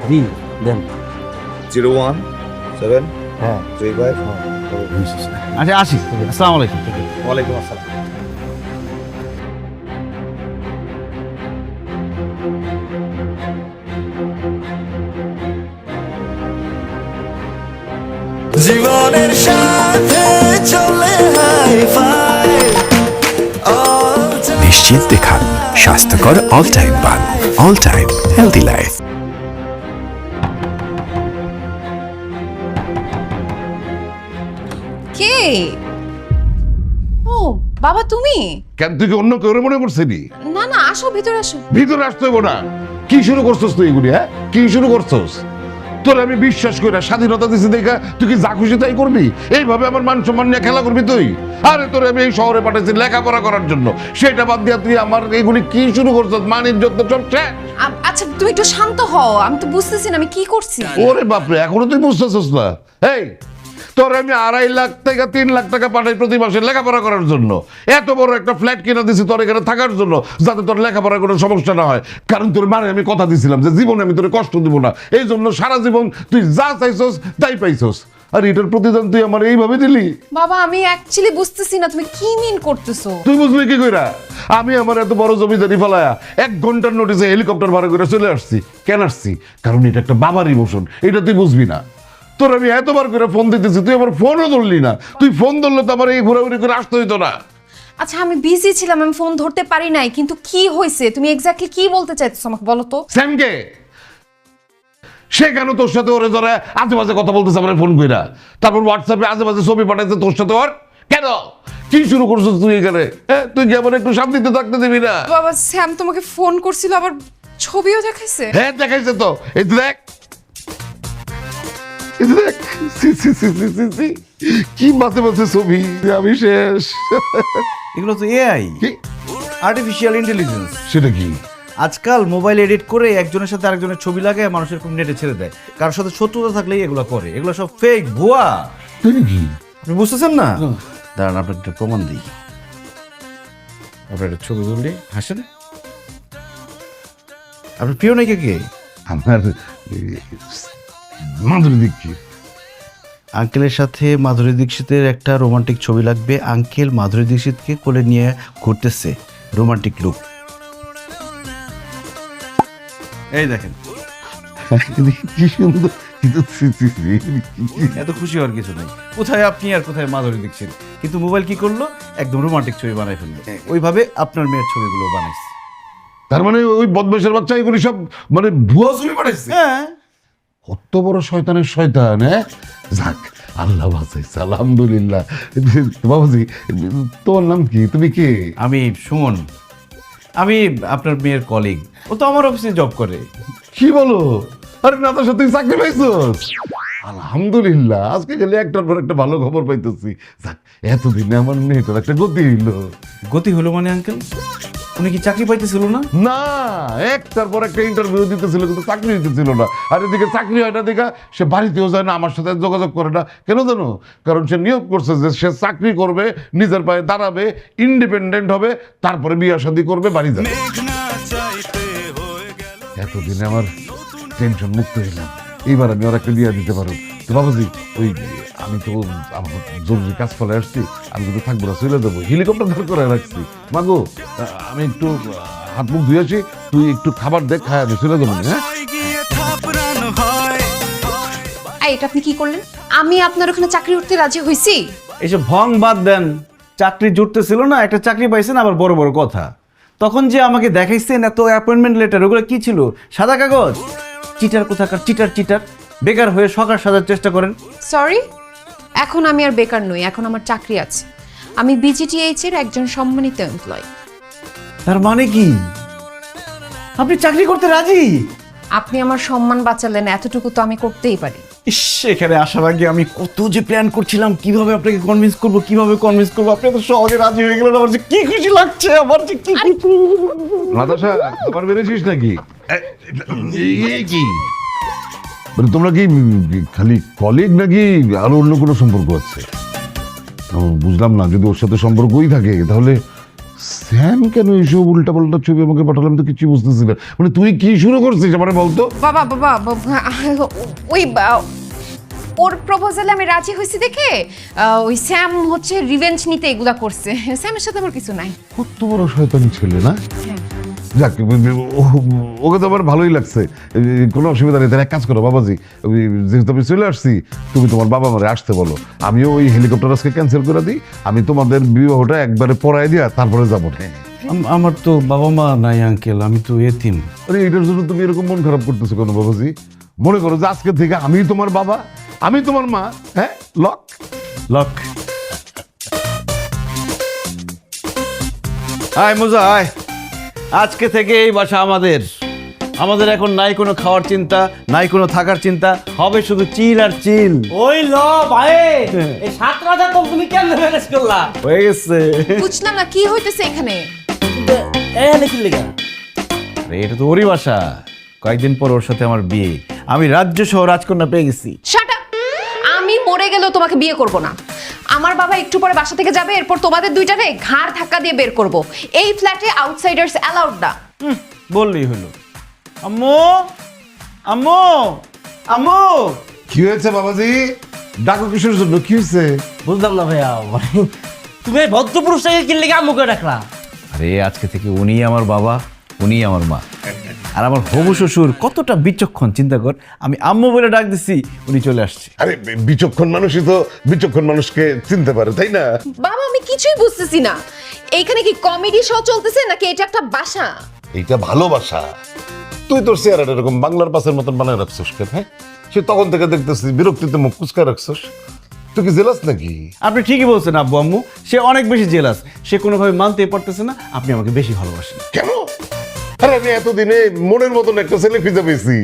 জি দেন। 017 হ্যাঁ 35 আচ্ছা আসি, আসসালামু আলাইকুম। ওয়ালাইকুম আসসালাম। জীবনের সাথে চলে হাই-ফাই নিশ্চিন্তে খান স্বাস্থ্যকর অল টাইম পান। All time healthy life. কে? ও বাবা, তুমি? কেন তুই কি অন্য কেউ মনে করছিলি? না না, আসো ভিতরে আসো। ভিতরে আসতে হইব না। কি শুরু করছস তুই এগুলি? হ্যাঁ কি শুরু করছস? তোর আমি বিশ্বাস করি না, স্বাধীনতা দিছি দেখা তুই কি যা খুশি তাই করবি? এইভাবে আমার মান সম্মান নিয়ে খেলা করবি তুই? আরে তোর আমি এই শহরে পাঠাইছি লেখাপড়া করার জন্য, সেটা বাদ দিয়া তুই আমার এগুলি কি শুরু করছস? মান ইজ্জত তো সব শেষ। আচ্ছা তুমি একটু শান্ত হও, আমি তো বুঝতেছি না আমি কি করছি। ওরে বাপরে, এখনো তুই বুঝতেছস না? এই তোর আমি 2.5 লাখ থেকে 3 লাখ টাকা পাঠাই প্রতি মাসে লেখাপড়া করার জন্য। এত বড় একটা ফ্ল্যাট কিনে দিছি তোর এখানে থাকার জন্য, যাতে তোর লেখাপড়ার কোনো সমস্যা না হয়। কারণ তোর মানে আমি কথা দিছিলাম যে জীবনে আমি তোর কষ্ট দিব না, এই জন্য সারা জীবন তুই যা চাইছস তাই পাইছস। আর এটার প্রতিদান তুই আমার এইভাবে দিলি? বাবা আমি অ্যাকচুয়ালি বুঝতেছি না তুমি কি মিন করতেছো। তুই বুঝলি কি কইরা? আমি আমার এত বড় জমিদারি ফেলায়া 1 ঘন্টার নোটিসে হেলিকপ্টার ভাড়া করে চলে আসছি। কেন আসছি? কারণ এটা একটা বাবার ইমোশন, এটা তুই বুঝবি না। তোর আমি এতবার করে ফোন দিতেছি, তুই আমার ফোনও ধরলি না। তুই ফোন ধরলে তো আমার এই ঘোরাঘুরি করে আসতে হইতো না। আচ্ছা আমি বিজি ছিলাম, আমি ফোন ধরতে পারি নাই, কিন্তু কি হয়েছে তুমি এক্স্যাক্টলি কি বলতে চাইছো আমাকে বলো তো। স্যামকে সে কেন তোর সাথে ওরে ধরে আজে বাজে কথা বলতেছে আমার ফোন কইরা, তারপর হোয়াটসঅ্যাপে আজে বাজে ছবি পাঠাইছে তোর সাথে ওর? কেন, কি শুরু করছিস তুই এখানে? হ্যাঁ, তুই কি আমার একটু শান্তিতে থাকতে দিবি না? বাবা স্যাম তোমাকে ফোন করছিল, আবার ছবিও দেখাইছে। হ্যাঁ দেখাইছে তো, এই তো দেখ, এই তো দেখ, সি, সি, সি, সি, সি, সি। কি মাঝে মাঝে ছবি, আমি শেষ। এগুলো তো এআই, কি? Artificial intelligence. সেটা কি? আজকাল মোবাইল এডিট করে একজনের সাথে আরেকজনের ছবি লাগায় মানুষের খুব নেটে ছেড়ে দেয়। কারোর সাথে শত্রুতা থাকলেই এগুলো করে। এগুলো সব ফেক, ভুয়া। তুই কি আপনি বুঝতেছেন না? দাঁড়ান, আপনার একটা প্রমাণ দিই। আপনার একটা ছবি তুললে হাসেন। আপনার প্রিয় নায়িকা কে? আমার মাধুরী দীক্ষিত। আঙ্কেলের সাথে মাধুরী দীক্ষিতের একটা রোমান্টিক ছবি লাগবে। আঙ্কেল মাধুরী দীক্ষিতকে কোলে নিয়ে ঘুরতেছে, রোমান্টিক লুক। এই দেখেন, কি সুন্দর, কিন্তু সি, সি, সি, এত খুশি হওয়ার কিছু নেই। কোথায় আপনি আর কোথায় মাধুরী দীক্ষিত, কিন্তু মোবাইল কি করলো, একদম রোমান্টিক ছবি বানাই ফেললো। ওইভাবে আপনার মেয়ের ছবিগুলো বানাইছে। তার মানে ওই বদমাশের বাচ্চা এগুলি সব মানে ভুয়া ছবি পাঠাইছে? হ্যাঁ, কত বড় শয়তানের শয়তান! হ্যাঁ, যাক, আল্লাহ বাঁচাইছে, আলহামদুলিল্লাহ। বাবাজি, তোমার নাম কি, তুমি কে? আমি সুমন, আমি আপনার মেয়ের কলিগ। ও তো আমার অফিসে জব করে। কি বলো? আরে না, তো সত্যি চাকরি পাইছস? আলহামদুলিল্লাহ, আজকে গেলে একটার পর একটা ভালো খবর পাইতেছি। যাক, এতদিনে আমার মেয়েটার একটা গতি হইলো। গতি হলো মানে আঙ্কেল, উনি কি চাকরি পাইতেছিল না? না, একটার পর একটা ইন্টারভিউ দিতেছিল, কিন্তু চাকরি দিতেছিল না। আর এদিকে চাকরি হয় না দেখা সে বাড়িতেও যায় না, আমার সাথে যোগাযোগ করে না। কেন জানো? কারণ সে নিয়োগ করছে যে সে চাকরি করবে, নিজের পায়ে দাঁড়াবে, ইন্ডিপেন্ডেন্ট হবে, তারপরে বিয়ে শাদী করবে, বাড়ি যাবে। এতদিনে আমার টেনশন মুক্ত হইলাম। এইবার আমি আর একটা বিয়ে দিতে পারো। তো বাবাজি, ওই আমি তো আমার জরুরি কাজ ফলে আসছি, আমি কিন্তু থাকবো না, চলে দেবো। হেলিকপ্টার ধার করে রাখছি। মাগো, আমি একটু হাত মুখ ধুয়ে আসি, তুই একটু খাবার দেখ, খায় আমি চলে দেবো। হ্যাঁ, এটা আপনি কি করলেন? আমি আপনার ওখানে চাকরি করতে রাজি হয়েছি? এইসব ভং বাদ দেন। চাকরি জুটতে ছিল না, একটা চাকরি পাইছেন, আবার বড় বড় কথা। তখন যে আমাকে দেখাইছেন এত অ্যাপয়েন্টমেন্ট লেটার, ওগুলো কি ছিল? সাদা কাগজ। চিটার কোথাকার, চিটার চিটার। বেকার হয়ে সকাল সাজার চেষ্টা করেন। সরি, এখন আমি আর বেকার নই, এখন আমার চাকরি আছে। আমি বিজিটিএইচ এর একজন সম্মানিত এমপ্লয়ি। তার মানে কি আপনি চাকরি করতে রাজি? আপনি আমার সম্মান বাঁচালেন, এতটুকু তো আমি করতেই পারি। ইস, এখানে আসার আগে আমি কত যে প্ল্যান করছিলাম, কিভাবে আপনাকে কনভিন্স করব, আপনি তো সহজে রাজি হয়ে গেলেন। আমার যে কি খুশি লাগছে, আমার যে কি খুশি। নাতাশা, খাবার বেড়েছিস নাকি? কি মানে তোমরা কি খালি কলিগ নাকি আরো অন্য কোনো সম্পর্ক আছে? বুঝলাম না। যদি ওর সাথে সম্পর্কই থাকে, তাহলে স্যাম কেন এইসব উল্টা পাল্টা ছবি আমাকে পাঠালাম, তো কিছু বুঝতেছি না। মানে তুই কি শুরু করছিস আমার বলতো? বাবা বাবা ওই ওর প্রপোজালে আমি রাজি হয়েছি দেখে ওই স্যাম হচ্ছে রিভেঞ্জ নিতে এগুলা করছে। স্যামের সাথে আমার কিছু নাই। কত বড় শয়তানি ছেলে না? যাক, ওকে তো আমার ভালোই লাগছে, কোনো অসুবিধা নেই। তাহলে এক কাজ করো বাবাজি, যেহেতু আমি চলে আসছি, তুমি তোমার বাবা মারে আসতে বলো। আমিও ওই হেলিকপ্টার আজকে ক্যান্সেল করে দিই। আমি তোমাদের বিবাহটা একবারে পড়াই দিয়া তারপরে যাবো। আমার তো বাবা মা নাই আঙ্কেল, আমি তো এতিম। আরে এটার জন্য তুমি এরকম মন খারাপ করতেছো কেন বাবাজি? মনে করো যে আজকে থেকে আমি তোমার বাবা, আমি তোমার মা। হ্যাঁ, লক লক। আয় মোজা আয়, আজকে থেকে এই বাসা আমাদের। আমাদের এখন নাই কোনো খাওয়ার চিন্তা, নাই কোনো থাকার চিন্তা, হবে শুধু চিল আর চিল। ওই ল ভাই, এই 7 তো তুমি কেমনে ম্যানেজ করলা? হয়ে গেছে। বুঝলাম না কি হইতেছে এখানে। এই নাকি লিগা? আরে এটা তো ওরই বাসা। কয়েকদিন পর ওর সাথে আমার বিয়ে। আমি রাজ্য সহ রাজকন্যা পেয়ে গেছি। Shut up! আমি মরে গেলেও তোমাকে বিয়ে করব না। আমার বাবা একটু পরে বাসা থেকে যাবে, এরপর তোমাদের দুইটারে ঘাড় ধাক্কা দিয়ে বের করব। এই ফ্ল্যাটে আউটসাইডার্স অ্যালাউড না। বললেই হলো। আম্মু, আম্মু, আম্মু। কি হয়েছে বাবাজি? ডাকো কিসের জন্য? কি হয়েছে? বুঝলাম না ভাইয়া, তুমি এই ভদ্র পুরুষটাকে কি লিগা আম্মুকে ডাকলা? আরে আজকে থেকে উনি আমার বাবা, উনি আমার মা। আর আমার হবু শ্বশুর কতটা বিচক্ষণ চিন্তা কর। আমি আম্মু বলে ডাক দিছি, উনি চলে আসছে। আরে বিচক্ষণ মানুষই তো বিচক্ষণ মানুষকে চিনতে পারে, তাই না? বাবা, আমি কিছুই বুঝতেছি না। এইখানে কি কমেডি শো চলতেছে নাকি এটা একটা বাসা? এইটা ভালোবাসা। তুই তোর চেহারাটা এরকম বাংলার পাশের মতন বানায় রাখছিস কেন? হ্যাঁ, সে তখন থেকে দেখতেছি বিরক্তিতে মুখ কুচকা রাখছিস। তুই কি জেলাস নাকি? আপনি ঠিকই বলছেন আব্বু আম্মু, সে অনেক বেশি জেলাস। সে কোনোভাবে মানতেই পারতেছে না আপনি আমাকে বেশি ভালোবাসেন। কেন? আরে আমি এতদিনে মনের মতন একটা ছেলে খুঁজে পেয়েছি।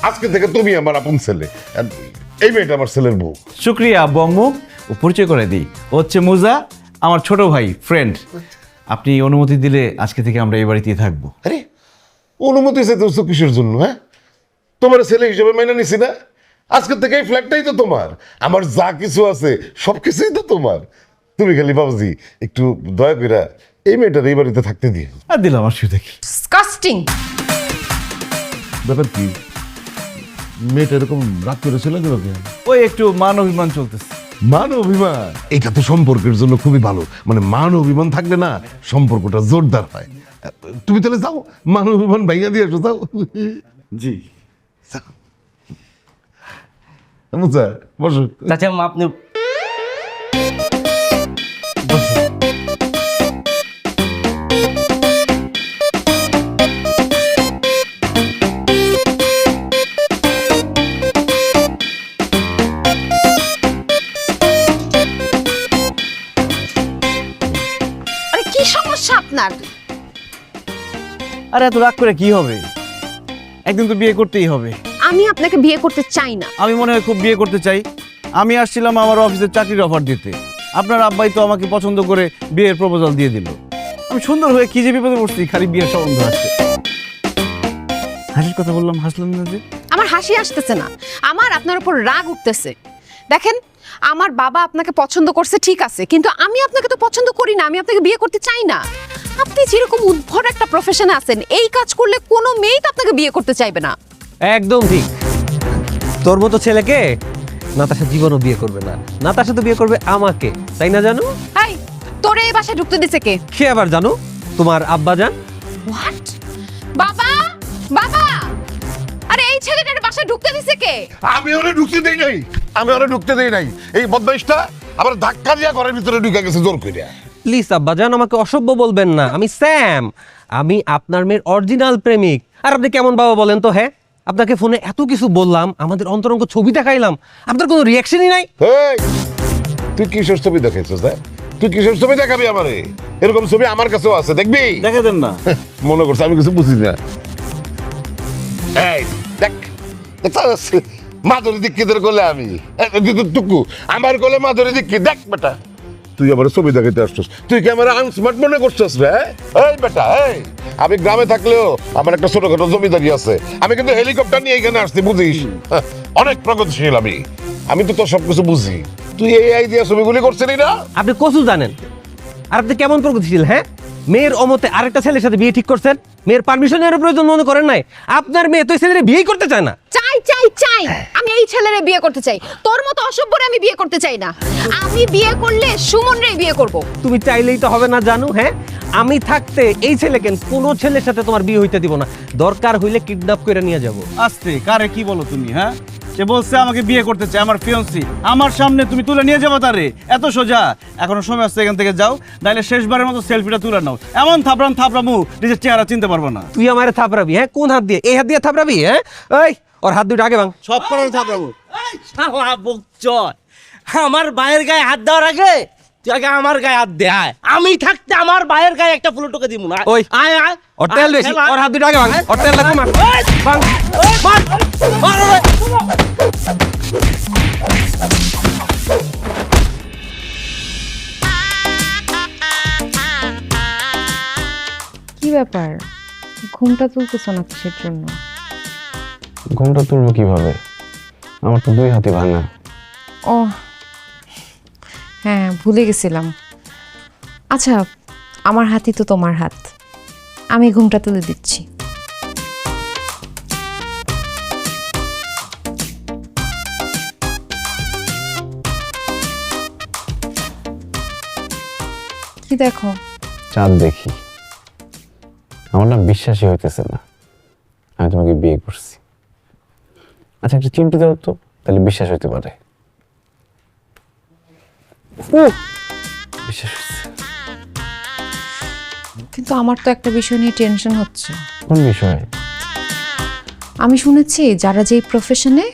আজকে থেকে তুমি আমার আপন ছেলে, আর এই মেয়েটা আমার ছেলের বউ। শুক্রিয়া আব্বু আম্মু। ও পরিচয় করে দিই, ও হচ্ছে মুজা, আমার ছোট ভাই, ফ্রেন্ড। আপনি অনুমতি দিলে আজকে থেকে আমরা এই বাড়িতেই থাকবো। আরে অনুমতি চাইতেছো কিসের জন্য? হ্যাঁ, তোমার ছেলে হিসেবে মাইনা নিছি না? আজকে থেকে এই ফ্ল্যাটটাই তো তোমার, আমার যা কিছু আছে সব কিছুই তো তোমার। তুমি খালি বাবুজি একটু দয়া করে এই মেয়েটার এই বাড়িতে থাকতে দিও। আর দিলাম আমার শুয়ে দেখি। ডিসকাস্টিং। ব্যাপার কি? মেয়েটা এরকম রাগ করে চলে গেল কেন? ওই একটু মান অভিমান চলতেছে। মান অভিমান এটা তো সম্পর্কের জন্য খুবই ভালো। মানে মান অভিমান থাকলে না সম্পর্কটা জোরদার হয়। তুমি তাহলে যাও, মান অভিমান ভাইয়া দিয়ে আসো, যাও। জি মুজা বসো। চাচা আপনি আরে কি সমস্যা আপনার? আরে এত রাগ করে কি হবে? একদিন তো বিয়ে করতেই হবে। আমি আপনাকে বিয়ে করতে চাই না। আমি মনে হয় খুব বিয়ে করতে চাই। আমি আসছিলাম আমার অফিসে চাকরির অফার দিতে, আপনার আব্বাই তো আমাকে পছন্দ করে বিয়ের প্রপোজাল দিয়ে দিল। আমি সুন্দর হয়ে কি যে বিপদে পড়ছি, খালি বিয়ের সম্বন্ধ আসছে। হাসির কথা বললাম, হাসলেন না যে? আমার হাসি আসতেছে না, আমার আপনার উপর রাগ উঠতেছে। দেখেন, আমার বাবা আপনাকে পছন্দ করছে ঠিক আছে, কিন্তু আমি আপনাকে তো পছন্দ করি না, আমি আপনাকে বিয়ে করতে চাই না। আপনি যেরকম উদ্ভট একটা প্রফেশনে আছেন, এই কাজ করলে কোনো মেয়েই তো আপনাকে বিয়ে করতে চাইবে না। একদম ঠিক। তোর মতো ছেলেকে নাতাশা জীবনও বিয়ে করবে না, নাতাশা তো বিয়ে করবে আমাকে, তাই না জানো? হাই, তোরে এই বাসায় ঢুকতে দিছে কে? কে আবার জানো? তোমার আব্বা জান। হোয়াট? বাবা, বাবা, আরে এই ছেলেটার বাসায় ঢুকতে দিছে কে? আমি ওরে ঢুকতে দেই নাই, আমি ওরে ঢুকতে দেই নাই। এই বদমাইশটা আবার ধাক্কা দিয়া ঘরের ভিতরে ঢুকে গেছে জোর করে। প্লিজ আব্বা জান, আমাকে অসভ্য বলবেন না। আমি স্যাম, আমি আপনার মেয়ের অরিজিনাল প্রেমিক। আর আপনি কেমন বাবা বলেন তো? হ্যাঁ, আপনাকে ফোনে এত কিছু বললাম, আমাদের অন্তরঙ্গ ছবি দেখাইলাম, আপনার কোনো রিয়াকশনই নাই। এই, তুই কিসের ছবি দেখাইছিস? তুই কিসের ছবি দেখাবি আমারে? এরকম ছবি আমার কাছেও আছে, দেখবি? দেখে দেন না। মনে করছে আমি কিছু বুঝি না। এই দেখ, মাধুরী দীক্ষিতের কোলে আমি, টুকু আমার কোলে মাধুরী দীক্ষিত। দেখ বেটা, তুই আবার ছবি দেখাইতে আসছিস? তুই কি আমার আনস্মার্ট মনে করছিস রে? এই বেটা, এই আমি গ্রামে থাকলেও আমার একটা ছোটখাটো জমিদারি আছে। আমি কিন্তু হেলিকপ্টার নিয়ে এখানে আসছি, বুঝিস? অনেক প্রগতিশীল আমি, আমি তো তোর সবকিছু বুঝি। তুই এই আইডিয়া ছবিগুলি করছিলি না? আপনি কসু জানেন? আর আপনি কেমন প্রগতিশীল? হ্যাঁ, মেয়ের অমতে আরেকটা ছেলের সাথে বিয়ে ঠিক করছেন, মেয়ের পারমিশনের প্রয়োজন মনে করেন নাই। আপনার মেয়ে তো ছেলের বিয়েই করতে চায় না। চাই চাই চাই, আমি এই ছেলেরে বিয়ে করতে চাই। তোর মতো অসভ্যরে আমি বিয়ে করতে চাই না। আমি বিয়ে করলে সুমনরে বিয়ে করব। তুমি চাইলেই তো হবে না জানো। হ্যাঁ, আমি থাকতে এই ছেলেকে কোনো ছেলের সাথে তোমার বিয়ে হইতে দিব না। দরকার হইলে কিডন্যাপ করে নিয়ে যাব। আস্তে, কারে কি বলো তুমি? হ্যাঁ, সে বলছে আমাকে বিয়ে করতে চায়, আমার ফিয়ন্সি। আমার সামনে তুমি তুলে নিয়ে যাবো তারে? এত সোজা? এখনো সময় আসছে, এখান থেকে যাও, নাহলে শেষবারের মতো সেলফিটা তুলে নাও। এমন থাপড়ামু নিজের চেহারা চিনতে পারবো না। তুই আমারে থাপড়াবি? হ্যাঁ, কোন হাত দিয়ে? এই হাত দিয়ে থাপড়াবি? হ্যাঁ, ওই ওর হাত দুটো আগে ভাঙ। সব কারণে থাপড়ামু। আমার ভাইয়ের গায়ে হাত দেওয়ার আগে তুই আগে আমার গায়ে হাত দে। আয়, আমি থাকতে আমার ভাইয়ের গায়ে একটা ফুলো টোকে দিব না। ওই আয় আয়, ওর তেল বেশি, ওর হাত দুটো আগে ভাঙ। ওর তেল লাগবে, মার ভাঙ, মার, মার, মার। কি ব্যাপার, ঘুমটা তুলতেছো না কিসের জন্য? ঘুমটা তুলবো কিভাবে? আমার তো দুই হাতে ভাঙা। ও হ্যাঁ, ভুলে গেছিলাম। আচ্ছা, আমার হাতই তো তোমার হাত, আমি ঘুমটা তুলে দিচ্ছি। কি দেখো? চাঁদ দেখি। আমার না বিশ্বাসই হইতেছে না আমি তোমাকে বিয়ে করছি। আচ্ছা, একটা চিমটি দাও তো, তাহলে বিশ্বাস হইতে পারে। বিশ্বাস হচ্ছে। কিন্তু আমার তো একটা বিষয় নিয়ে টেনশন হচ্ছে। কোন বিষয়? আমি শুনেছি যারা যেই প্রফেশনে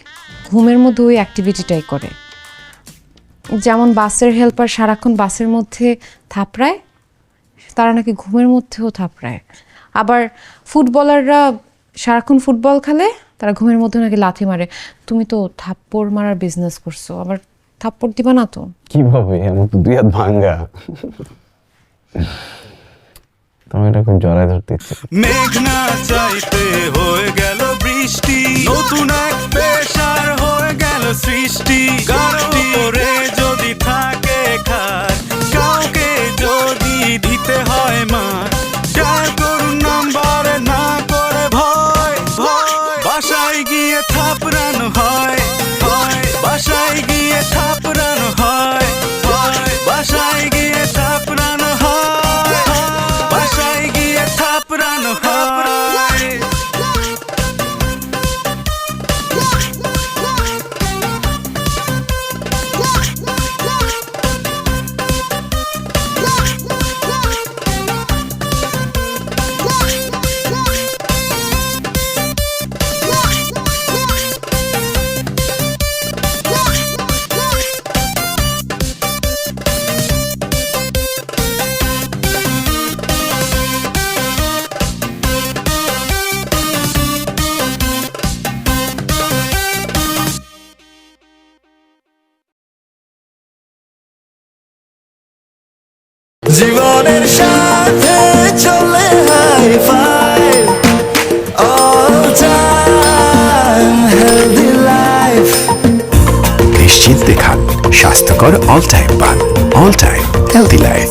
ঘুমের মধ্যে ওই অ্যাক্টিভিটিটাই করে, যেমন বাসের হেল্পার সারাক্ষণ বাসের মধ্যে থাপড়ায়, তারা নাকি ঘুমের মধ্যেও থাপড়ায়। আবার ফুটবলাররা সারাক্ষণ ফুটবল খেলে, তারা ঘুমের মধ্যে নাকি লাথি মারে। তুমি তো থাপ্পড় মারার বিজনেস করছো, আবার থাপ্পড় দিবা না তো? কিভাবে? আমার তো 2 হাত ভাঙ্গা। তোমার এটা খুব জড়ায় ধরতে ইচ্ছে। মেঘনা চাইতে হয়ে গেল বৃষ্টি, নতুন এক পেশার হয়ে গেল সৃষ্টি। করে যদি থাকে খার, কাউকে যদি দিতে হয় মার, ডায়াল করুন নাম্বারে না করে ভয় ভয়, বাসায় গিয়ে থাপড়ানো হয় হয়, বাসায় গিয়ে থাপড়ানো হয় হয়, বাসায় গিয়ে থাপড়ানো হয় হয়, বাসায় গিয়ে থাপড়ানো হয়। জীবনের সাথে চলে high five, all time healthy life. নিশ্চিন্তে খান স্বাস্থ্যকর অল টাইম পান। All time healthy life.